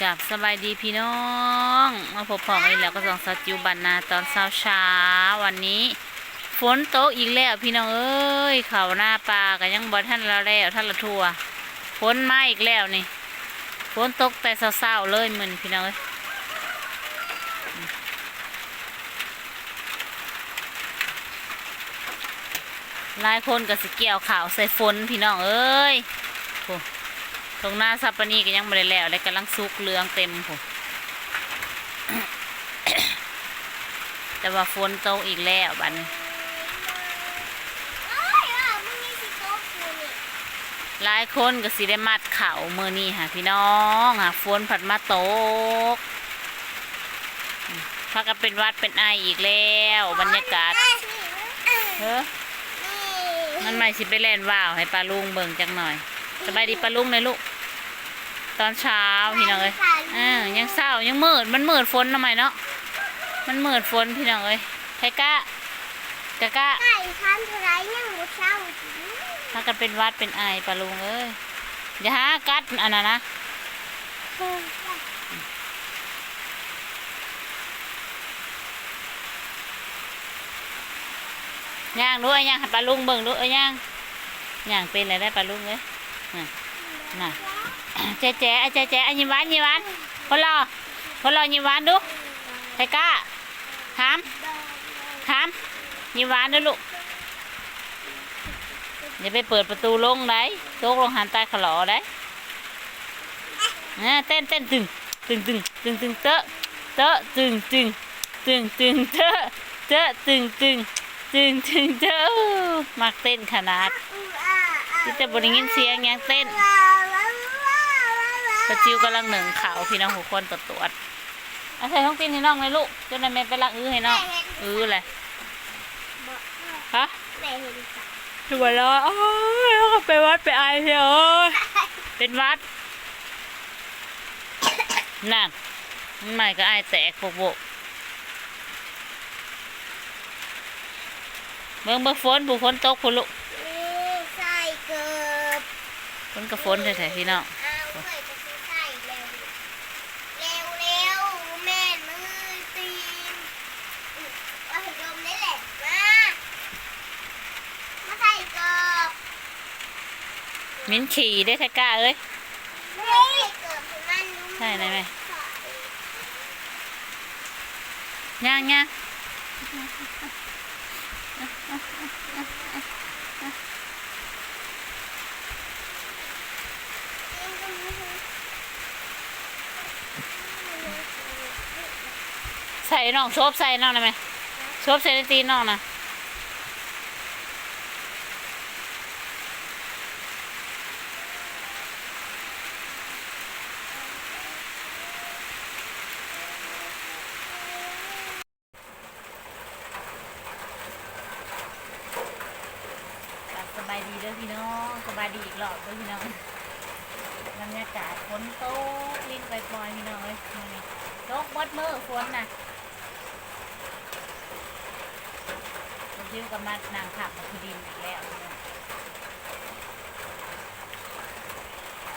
กับสบายดีพี่น้องมาพบพ่อกันแล้วก็ส่องสจิวบันนาตอนเช้าวันนี้ฝนตกอีกแล้วพี่น้องเอ้ยเขาหน้าปลากันยังบ่ท่านละแล้วท่านละทั่วฝนมาอีกแล้วนี่ฝนตกแต่เศร้าๆเลยมึนพี่น้องเอ้ยหลายคนก็สิเกี่ยวข่าวใส่ฝนพี่น้องเอ้ยตรงหน้าซับปนีก็ยังไม่ได้แล้วเลยกำลังซุกเรืองเต็มผมแต่ว่าฝนตกอีกแล้วบัดนี้หลายคนก็สิได้มัดเข่ามือนี่ค่ะพี่น้องค่ะฝนผัดมาตกพากันเป็นวัดเป็นไออีกแล้วบรรยากาศมันไม่สิไปแล่นว่าวให้ปลาลุงเบิ่งจังหน่อยสบายดีปลาลุงเลยลูกตอนเช้าพี่น้องเอ้ยยังเศร้ายังมืดมันมืดฝนทำไมเนาะมันมืดฝนพี่น้องเอ้ยไทก้ากะกะไก่คันเท่าไรยังมืดเศร้าถ้ากันเป็นวัดเป็นไอปลาลุงเอ้ยอย่าหากัดอันนั้นนะย่างด้วยย่างปลาลุงเบิ่งด้วยย่างเป็นอะไรได้ปลาลุงเลยน่ะแจ๊ยิ้มหวานพอรอยิ้มหวานดูไทก้าถามยิ้มหวานด้วยลูกอย่าไปเปิดประตูลงได้โต๊ะลงหันใต้ขลอได้เต้นตึงเตะเตะตึงเตะเตะมักเต้นขนาดที่จะบริงินเสียงยังเต้นกระจิวกำลังหนึ่งข่าวพี่น้องหัวคนตรวจใส่ท้องตีนให้น้องเลยลูกจนนายแม่ไปลักให้น้องเลยฮะถือว่าแล้วแล้วก็ไปวัดไปไอเถอะเป็นวัดนั่นมันใหม่ก็ไอแตกโบกเบิ่งฝนผู้ฝนตกผู้ลูกใส่เกือบฝนกับฝนแท้ๆพี่น้องแม่มือตีนว่าเห็นลมได้แหละมาใส่เกือบมิ้นขี่ได้แท้ก้าเอ้ยใช่ไหมย่างใส่น้องโซบใส่น้องได้ไหมโซบใส่ในตีนน้องนะสบายดีเด้อพี่น้องสบายดีอีกรอบเด้อพี่น้องบรรยากาศฝนตกลิ้นไปปล่อยพี่น้องเลยตกมดมือฝนน่ะชิวกับมานางขับมาคือดินอีกแล้ว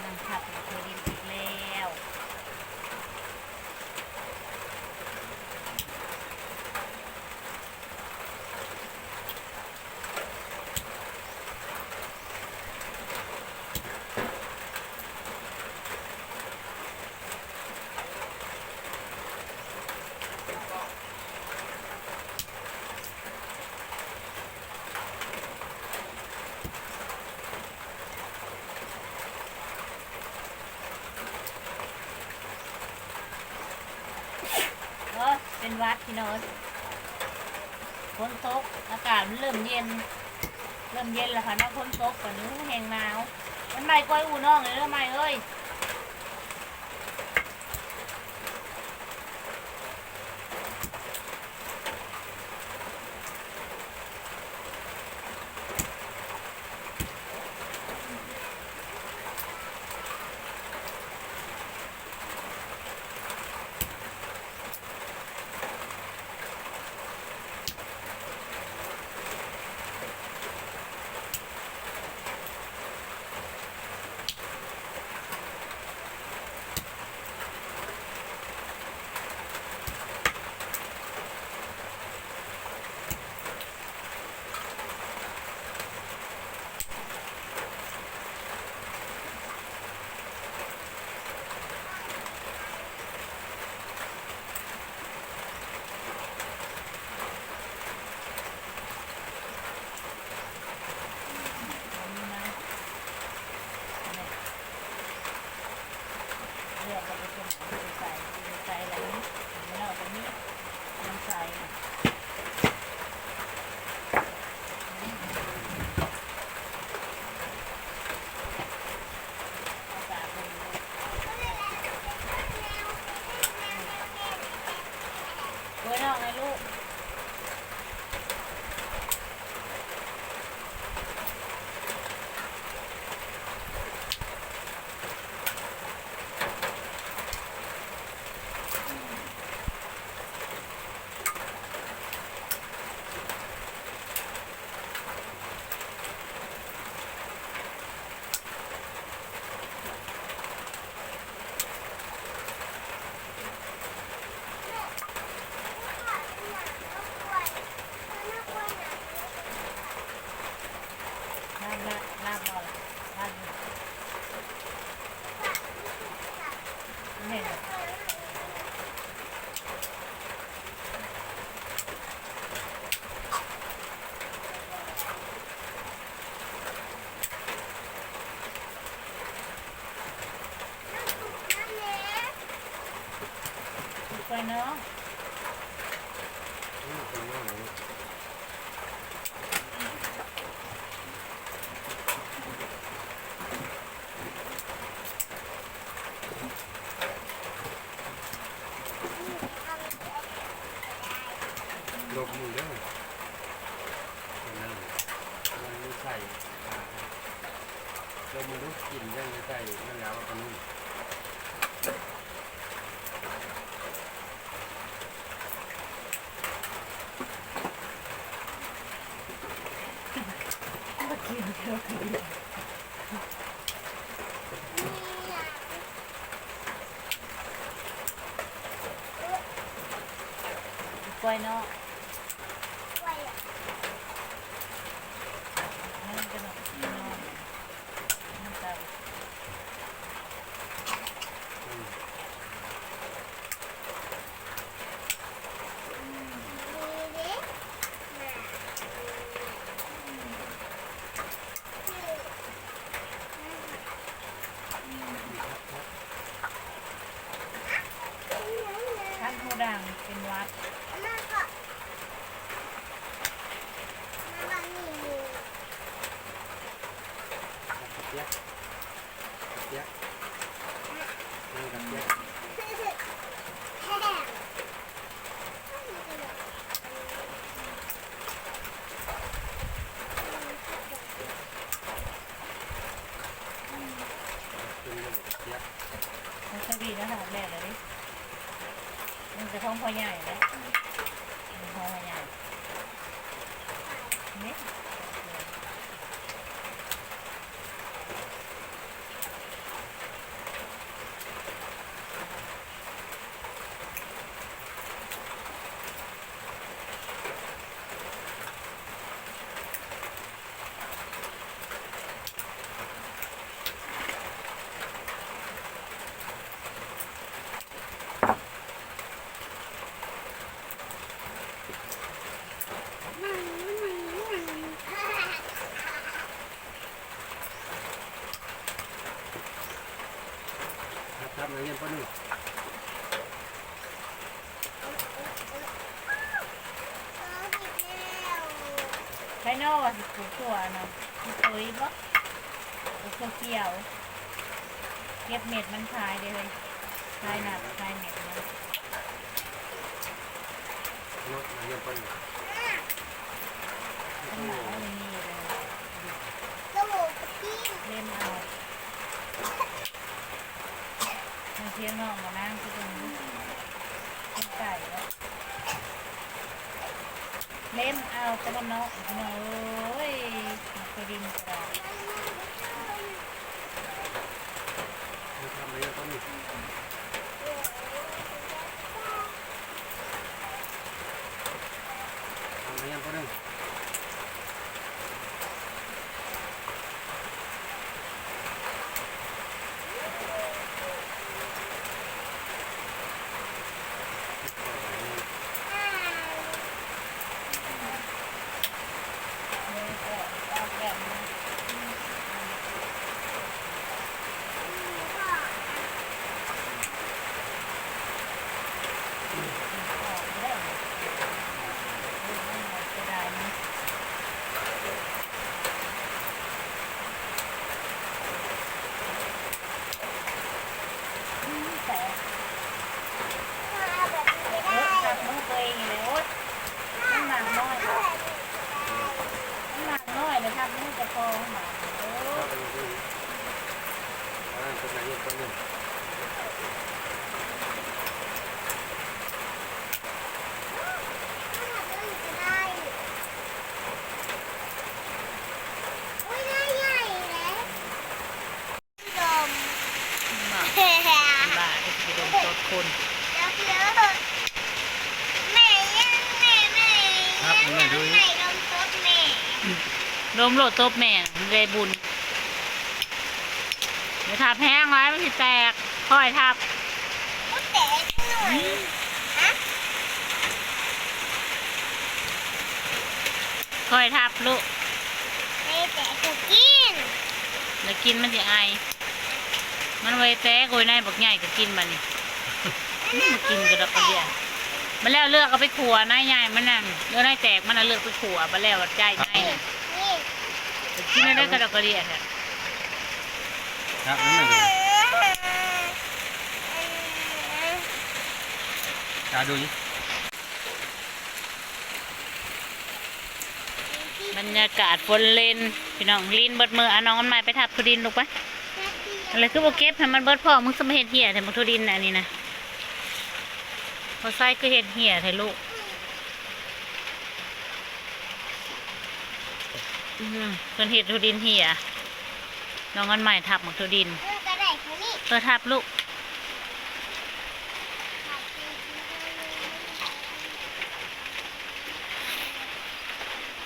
นางขับมาคือดินอีกแล้วเป็นวัดพี่น้องฝนตกอากาศมันเริ่มเย็นแล้วค่ะน้องฝนตกกว่านี้แห้งหนาวมันไม่ก้อยอูน้องเลยทำไมเอ้ย เลือกเราไปเป็นใส่อะไรนี้ไม่เอาตรงนี้น้ำใส่ไว้นอกไงลูกลาบบอลลาบเนี่ยไปเนาะลบมือเด้อนั่นมันไม่ใส่ลบมือดูกินยังไม่ใส่นั่นแล้วตอนนี้กล้วยเนาะนั่นก็เนาะนั่นก็ท่านผู้ดังเป็นวัดเจี๊ยบเจี๊ยบนั่งกับเจี๊ยบเป็นเรื่องกับเจี๊ยบ มันสวีนะหอมแดดเลยดิมันจะท้องพอใหญ่เลยท้องพอใหญ่เนี่ย ครับนักเรียนป .1 ไข่นอกสิปลูกตัวเนาะมีตัวอีกบ่ปลูกตัวเกี่ยวเก็บเม็ดมันขายเลยขายหนักขายเม็ดมัน เนาะนักเรียนป .1 ขนาดนี้เลยเล่มเอามาเที่ยงนอกมานั่งที่ตรงนี้เป็นไก่แล้วเล่มเอาตะวันนอกเนาะเอ้ยเคยดินกระดาษ ทำนักเรียนป .1 ทำนักเรียนป .1 นี้ตัวหนึ่งบ้าที่ไปโดนโจดคนครับแม่ดูนี่ ลมโหลดตบแม่เลยบุญเดี๋ยวทับแห้งไว้มันสิแตกค่อยทับค่อยทับลูกแล้วกินมันสิไอมันไว้แตกโอยในบักใหญ่ก็กินมันนี่มันกินกระดกกระเดียมันแล้วเลือกเอาไปขัวในใหญ่มันนั่นเลือกในแตกมันน่ะเลือกไปขัวมาแล้วใจในน่ะกินไม่ได้กระดกกระเดียแท้ ครับนั่นไม่ดูตาดูนี่ บรรยากาศฝนเล่นพี่น้องลินเบิดมือน้องมันใหม่ไปทับทุดินลูกไปอะไรคือโบเก็บให้มันเบิดพ่อมึงสมเหตุเหี้ยแต่มึงทุดินอันนี้นะพอไส้ก็เห็ดเหี้ยไทยลูกเพิ่นเห็ดทุดินเหี้ยน้องมันใหม่ทับหมักทุดินทับลูก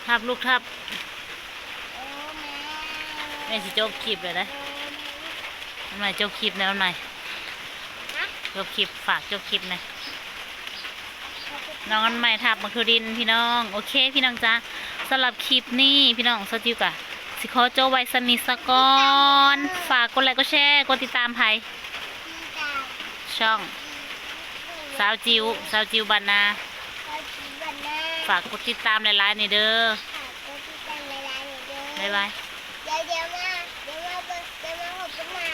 ทับลูกทับแม่สิโจกคลิปเลยนะมันใหม่โจกคลิปแล้วมันใหม่โจกคลิปฝากโจกคลิปหน่อยน้องอันใหม่ทับมักทุดินพี่น้องโอเคพี่น้องจ้าสำหรับคลิปนี้พี่น้องสติวกะสิขอโจไว้สนิทสกอนฝากกดไลค์กดแชร์กดติดตามไผ่ช่องสาวจิวบันนาฝากกดติดตามหลายๆนี่เด้อบ๊ายบายเดี๋ยวมาพบกันใหม่